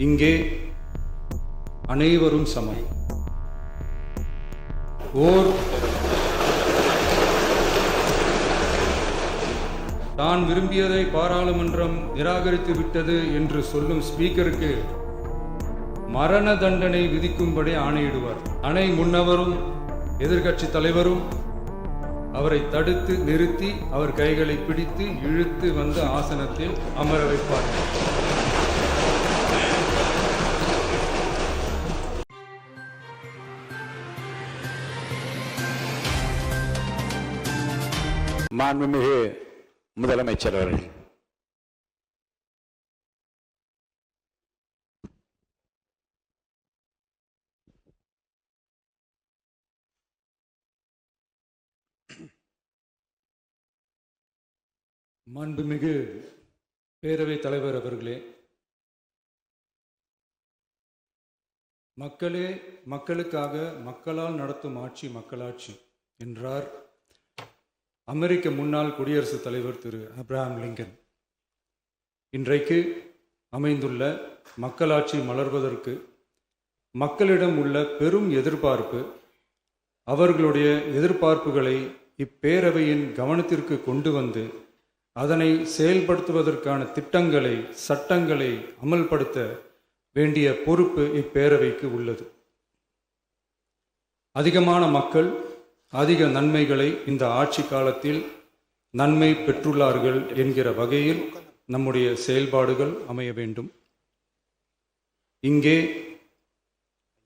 இங்கே அனைவரும் சமம். ஓர் தான் விரும்பியதை பாராளுமன்றம் நிராகரித்து விட்டது என்று சொல்லும் ஸ்பீக்கருக்கு மரண தண்டனை விதிக்கும்படி ஆணையிடுவார். அணை முன்னவரும் எதிர்க்கட்சி தலைவரும் அவரை தடுத்து நிறுத்தி அவர் கைகளை பிடித்து இழுத்து வந்து ஆசனத்தில் அமர வைப்பார். மாண்புமிகு முதலமைச்சர் அவர்கள். மாண்புமிகு பேரவைத் தலைவர் அவர்களே, மக்களே மக்களுக்காக மக்களால் நடத்தும் ஆட்சி மக்களாட்சி என்றார் அமெரிக்க முன்னாள் குடியரசுத் தலைவர் திரு ஆப்ரஹாம் லிங்கன். இன்றைக்கு அமைந்துள்ள மக்களாட்சி மலர்வதற்கு மக்களிடம் உள்ள பெரும் எதிர்பார்ப்பு, அவர்களுடைய எதிர்பார்ப்புகளை இப்பேரவையின் கவனத்திற்கு கொண்டு வந்து அதனை செயல்படுத்துவதற்கான திட்டங்களை, சட்டங்களை அமல்படுத்த வேண்டிய பொறுப்பு இப்பேரவைக்கு உள்ளது. அதிகமான மக்கள் அதிக நன்மைகளை இந்த ஆட்சி காலத்தில் நன்மை பெற்றுள்ளார்கள் என்கிற வகையில் நம்முடைய செயல்பாடுகள் அமைய வேண்டும். இங்கே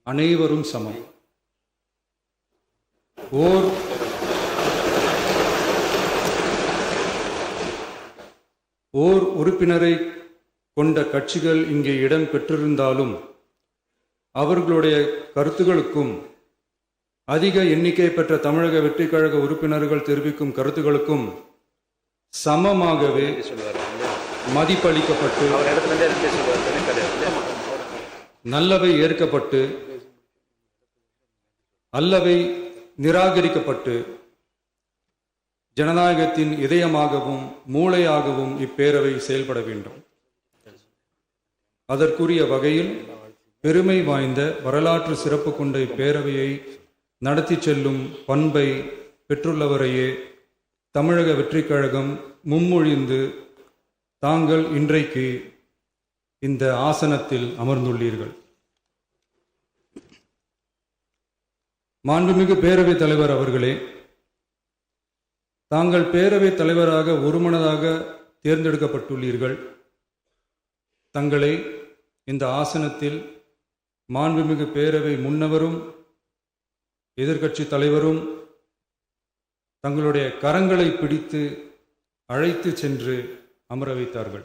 அனைவரும் சமம். ஓர் உறுப்பினரை கொண்ட கட்சிகள் இங்கே இடம் பெற்றிருந்தாலும் அவர்களுடைய கருத்துகளுக்கும் அதிக எண்ணிக்கை பெற்ற தமிழக வெற்றி கழக உறுப்பினர்கள் தெரிவிக்கும் கருத்துகளுக்கும் சமமாகவே மதிப்பளிக்கப்பட்டு நல்லவை ஏற்கப்பட்டு அல்லவை நிராகரிக்கப்பட்டு ஜனநாயகத்தின் இதயமாகவும் மூளையாகவும் இப்பேரவை செயல்பட வேண்டும். அதற்குரிய வகையில் பெருமை வாய்ந்த வரலாற்று சிறப்பு கொண்ட இப்பேரவையை நடத்தி செல்லும் பண்பை பெற்றுள்ளவரையே தமிழக வெற்றி கழகம் முன்மொழிந்து தாங்கள் இன்றைக்கு இந்த ஆசனத்தில் அமர்ந்துள்ளீர்கள். மாண்புமிகு பேரவைத் தலைவர் அவர்களே, தாங்கள் பேரவைத் தலைவராக ஒருமனதாக தேர்ந்தெடுக்கப்பட்டுள்ளீர்கள். தங்களை இந்த ஆசனத்தில் மாண்புமிகு பேரவை முன்னவரும் எதிர்க்கட்சி தலைவரும் தங்களுடைய கரங்களை பிடித்து அழைத்து சென்று அமர வைத்தார்கள்.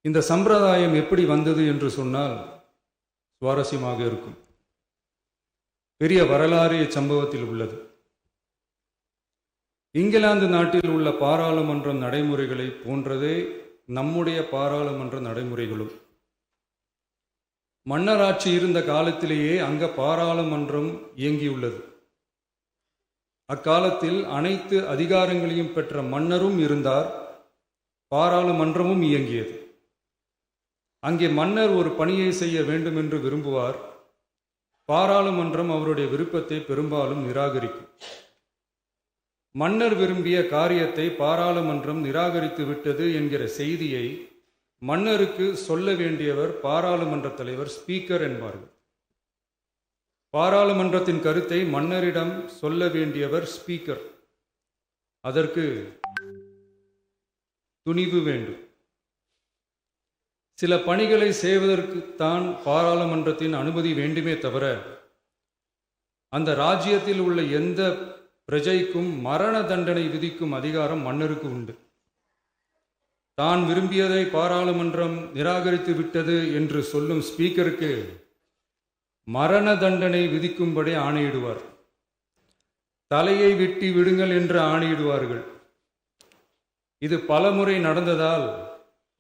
இந்த சம்பிரதாயம் எப்படி வந்தது என்று சொன்னால் சுவாரஸ்யமாக இருக்கும். பெரிய வரலாறு சம்பவத்தில் உள்ளது. இங்கிலாந்து நாட்டில் உள்ள பாராளுமன்ற நடைமுறைகளை போன்றதே நம்முடைய பாராளுமன்ற நடைமுறைகளும். மன்னராட்சி இருந்த காலத்திலேயே அங்க பாராளுமன்றம் இயங்கியுள்ளது. அக்காலத்தில் அனைத்து அதிகாரங்களையும் பெற்ற மன்னரும் இருந்தார், பாராளுமன்றமும் இயங்கியது. அங்கே மன்னர் ஒரு பணியை செய்ய வேண்டும் என்று விரும்புவார், பாராளுமன்றம் அவருடைய விருப்பத்தை பெரும்பாலும் நிராகரிக்கும். மன்னர் விரும்பிய காரியத்தை பாராளுமன்றம் நிராகரித்து விட்டது என்கிற செய்தியை மன்னருக்கு சொல்ல வேண்டியவர் பாராளுமன்ற தலைவர், ஸ்பீக்கர் என்பார்கள். பாராளுமன்றத்தின் கருத்தை மன்னரிடம் சொல்ல வேண்டியவர் ஸ்பீக்கர். அதற்கு துணிவு வேண்டும். சில பணிகளை செய்வதற்குத்தான் பாராளுமன்றத்தின் அனுமதி வேண்டுமே தவிர அந்த ராஜ்யத்தில் உள்ள எந்த பிரஜைக்கும் மரண தண்டனை விதிக்கும் அதிகாரம் மன்னருக்கு உண்டு. தான் விரும்பியதை பாராளுமன்றம் நிராகரித்து விட்டது என்று சொல்லும் ஸ்பீக்கருக்கு மரண தண்டனை விதிக்கும்படி ஆணையிடுவார். தலையை வெட்டி விடுங்கள் என்று ஆணையிடுவார்கள். இது பலமுறை நடந்ததால்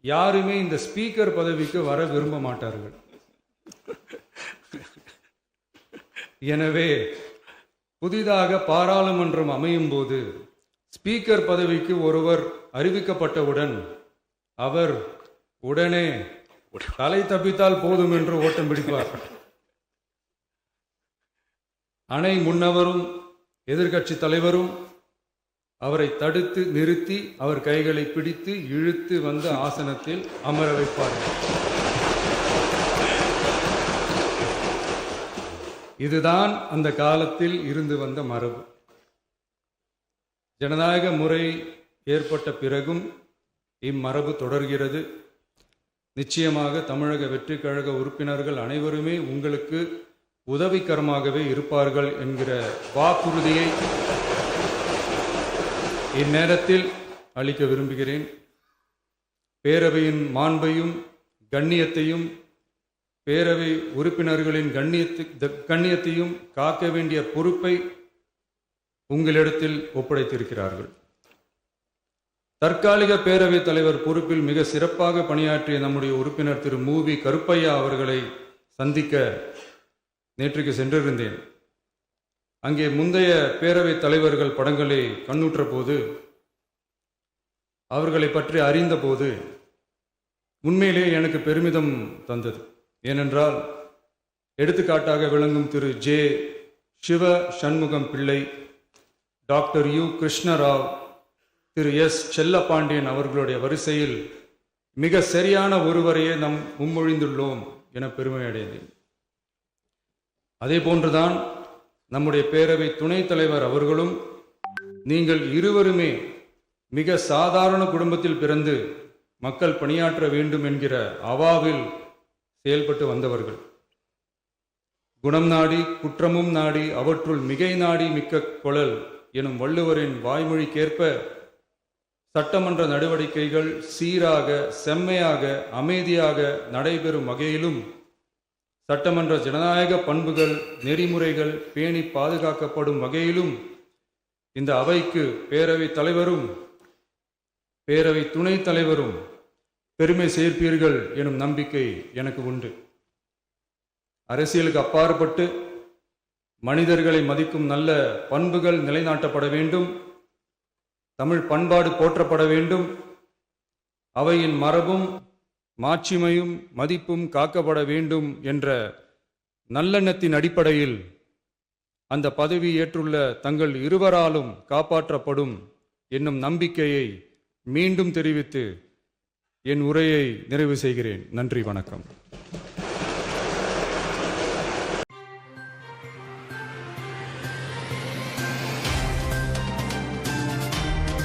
யாருமே இந்த ஸ்பீக்கர் பதவிக்கு வர விரும்ப மாட்டார்கள். எனவே புதிதாக பாராளுமன்றம் அமையும் போது ஸ்பீக்கர் பதவிக்கு ஒருவர் அறிவிக்கப்பட்டவுடன் அவர் உடனே தலை தப்பித்தால் போதும் என்று ஓட்டம் பிடிப்பார். அணை முன்னவரும் எதிர்க்கட்சி தலைவரும் அவரை தடுத்து நிறுத்தி அவர் கைகளை பிடித்து இழுத்து வந்து ஆசனத்தில் அமர வைப்பார்கள். இதுதான் அந்த காலத்தில் இருந்து வந்த மரபு. ஜனநாயக முறை ஏற்பட்ட பிறகும் இம்மரபு தொடர்கிறது. நிச்சயமாக தமிழக வெற்றி கழக உறுப்பினர்கள் அனைவருமே உங்களுக்கு உதவிகரமாகவே இருப்பார்கள் என்கிற வாக்குறுதியை இந்நேரத்தில் அளிக்க விரும்புகிறேன். பேரவையின் மாண்பையும் கண்ணியத்தையும் பேரவை உறுப்பினர்களின் கண்ணியத்தையும் காக்க வேண்டிய பொறுப்பை உங்களிடத்தில் ஒப்படைத்திருக்கிறார்கள். தற்காலிக பேரவைத் தலைவர் பொறுப்பில் மிக சிறப்பாக பணியாற்றிய நம்முடைய உறுப்பினர் திரு மூவி கருப்பையா அவர்களை சந்திக்க நேற்றுக்கு சென்றிருந்தேன். அங்கே முந்தைய பேரவைத் தலைவர்கள் படங்களை கண்ணுற்ற போது, அவர்களை பற்றி அறிந்த போது உண்மையிலே எனக்கு பெருமிதம் தந்தது. ஏனென்றால் எடுத்துக்காட்டாக விளங்கும் திரு ஜே சிவ சண்முகம் பிள்ளை, டாக்டர் யு கிருஷ்ணராவ், திரு எஸ் செல்லப்பாண்டியன் அவர்களுடைய வரிசையில் மிக சரியான ஒருவரையே நாம் முன்மொழிந்துள்ளோம் என பெருமை அடைந்தேன். அதே போன்றுதான் நம்முடைய பேரவை துணைத் தலைவர் அவர்களும் நீங்கள் இருவருமே மிக சாதாரண குடும்பத்தில் பிறந்து மக்கள் பணியாற்ற வேண்டும் என்கிற அவாவில் செயல்பட்டு வந்தவர்கள். குணம் நாடி குற்றமும் நாடி அவற்றுள் மிகை நாடி மிக்க கொளல் எனும் வள்ளுவரின் வாய்மொழிக்கேற்ப சட்டமன்ற நடவடிக்கைகள் சீராக செம்மையாக அமைதியாக நடைபெறும் வகையிலும் சட்டமன்ற ஜனநாயக பண்புகள் நெறிமுறைகள் பேணி பாதுகாக்கப்படும் வகையிலும் இந்த அவைக்கு பேரவைத் தலைவரும் பேரவை துணைத் தலைவரும் பெருமை சேர்ப்பீர்கள் எனும் நம்பிக்கை எனக்கு உண்டு. அரசியலுக்கு அப்பாற்பட்டு மனிதர்களை மதிக்கும் நல்ல பண்புகள் நிலைநாட்டப்பட வேண்டும். தமிழ் பண்பாடு போற்றப்பட வேண்டும். அவையின் மரபும் மாட்சிமையும் மதிப்பும் காக்கப்பட வேண்டும் என்ற நல்லெண்ணத்தின் அடிப்படையில் அந்த பதவி ஏற்றுள்ள தங்கள் இருவராலும் காப்பாற்றப்படும் என்னும் நம்பிக்கையை மீண்டும் தெரிவித்து என் உரையை நிறைவு செய்கிறேன். நன்றி, வணக்கம்.